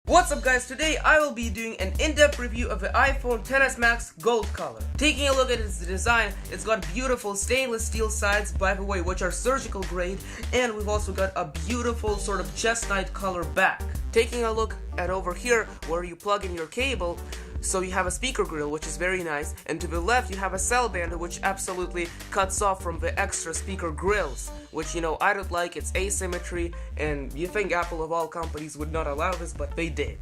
What's up guys, today I will be doing an in-depth review of the iPhone XS Max Gold color. Taking a look at its design, it's got beautiful stainless steel sides, by the way, which are surgical grade, and we've also got a beautiful sort of chestnut color back. Taking a look at over here where you plug in your cable, so you have a speaker grill, which is very nice, and to the left you have a cell band which absolutely cuts off from the extra speaker grills, which, you know, I don't like. It's asymmetry, and you think Apple of all companies would not allow this, but they did.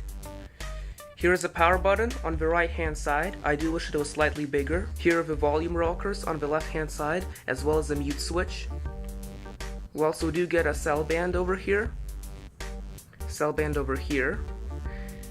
Here is a power button on the right hand side. I do wish it was slightly bigger. Here are the volume rockers on the left hand side, as well as a mute switch. We also do get a cell band over here,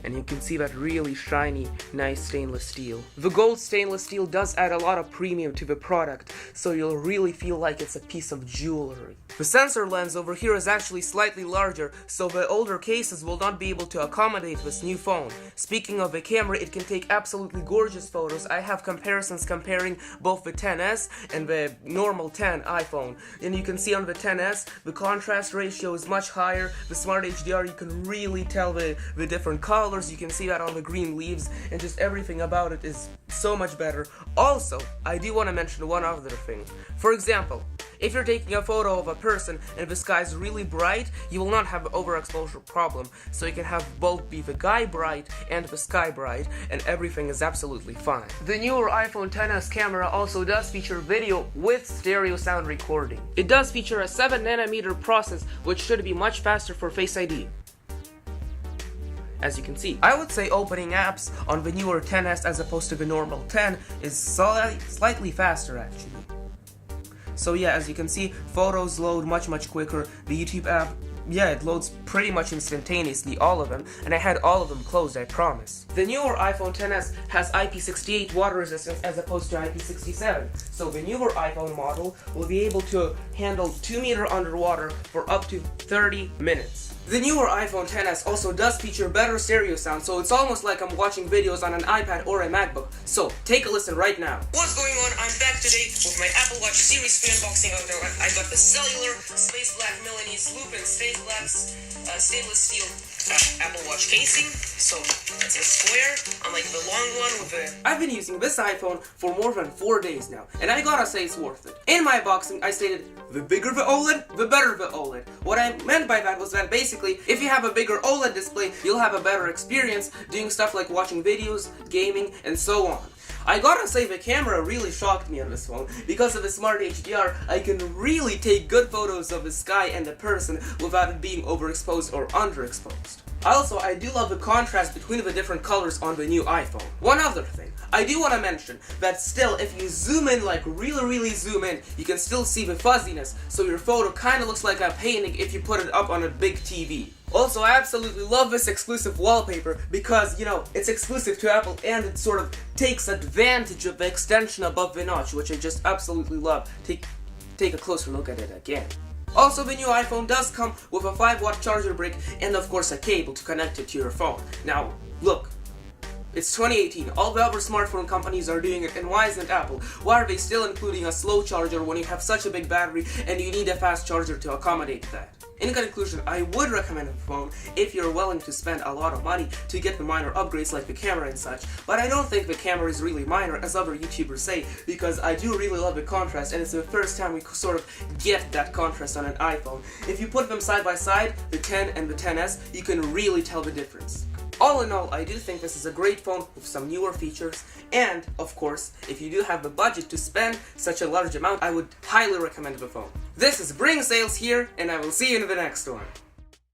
and you can see that really shiny, nice stainless steel. The gold stainless steel does add a lot of premium to the product, so you'll really feel like it's a piece of jewelry. The sensor lens over here is actually slightly larger, so the older cases will not be able to accommodate this new phone. Speaking of the camera, it can take absolutely gorgeous photos. I have comparisons comparing both the XS and the normal 10 iPhone. And you can see on the XS, the contrast ratio is much higher. The Smart HDR, you can really tell the different colors. You can see that on the green leaves, and just everything about it is so much better. Also, I do want to mention one other thing. For example, if you're taking a photo of a person and the sky is really bright, you will not have an overexposure problem. So you can have both be the guy bright and the sky bright, and everything is absolutely fine. The newer iPhone XS camera also does feature video with stereo sound recording. It does feature a 7nm process, which should be much faster for Face ID. As you can see, I would say opening apps on the newer XS as opposed to the normal 10 is slightly faster actually. So yeah, as you can see, photos load much quicker. The YouTube app, yeah, it loads pretty much instantaneously, all of them, and I had all of them closed, I promise. The newer iPhone XS has IP68 water resistance as opposed to IP67, so the newer iPhone model will be able to handle 2 meters underwater for up to 30 minutes. The newer iPhone XS also does feature better stereo sound, so it's almost like I'm watching videos on an iPad or a MacBook. So, take a listen right now. What's going on? I'm back today with my Apple Watch Series 2 unboxing. I got the cellular Space Black Milanese loop and stainless steel Apple Watch casing. So, it's a square, unlike the long one with the... I've been using this iPhone for more than 4 days now, and I gotta say it's worth it. In my unboxing, I stated, the bigger the OLED, the better the OLED. What I meant by that was that basically, if you have a bigger OLED display, you'll have a better experience doing stuff like watching videos, gaming, and so on. I gotta say, the camera really shocked me on this phone. Because of the Smart HDR, I can really take good photos of the sky and the person without it being overexposed or underexposed. Also, I do love the contrast between the different colors on the new iPhone. One other thing, I do want to mention that still, if you zoom in, like really zoom in, you can still see the fuzziness, so your photo kind of looks like a painting if you put it up on a big TV. Also, I absolutely love this exclusive wallpaper because, you know, it's exclusive to Apple and it sort of takes advantage of the extension above the notch, which I just absolutely love. Take a closer look at it again. Also, the new iPhone does come with a 5-watt charger brick and of course a cable to connect it to your phone. Now, look. It's 2018, all the other smartphone companies are doing it, and why isn't Apple? Why are they still including a slow charger when you have such a big battery and you need a fast charger to accommodate that? In conclusion, I would recommend a phone if you're willing to spend a lot of money to get the minor upgrades like the camera and such, but I don't think the camera is really minor as other YouTubers say, because I do really love the contrast, and it's the first time we sort of get that contrast on an iPhone. If you put them side by side, the 10 and the XS, you can really tell the difference. All in all, I do think this is a great phone with some newer features, and, of course, if you do have the budget to spend such a large amount, I would highly recommend the phone. This is Bring Sales here, and I will see you in the next one.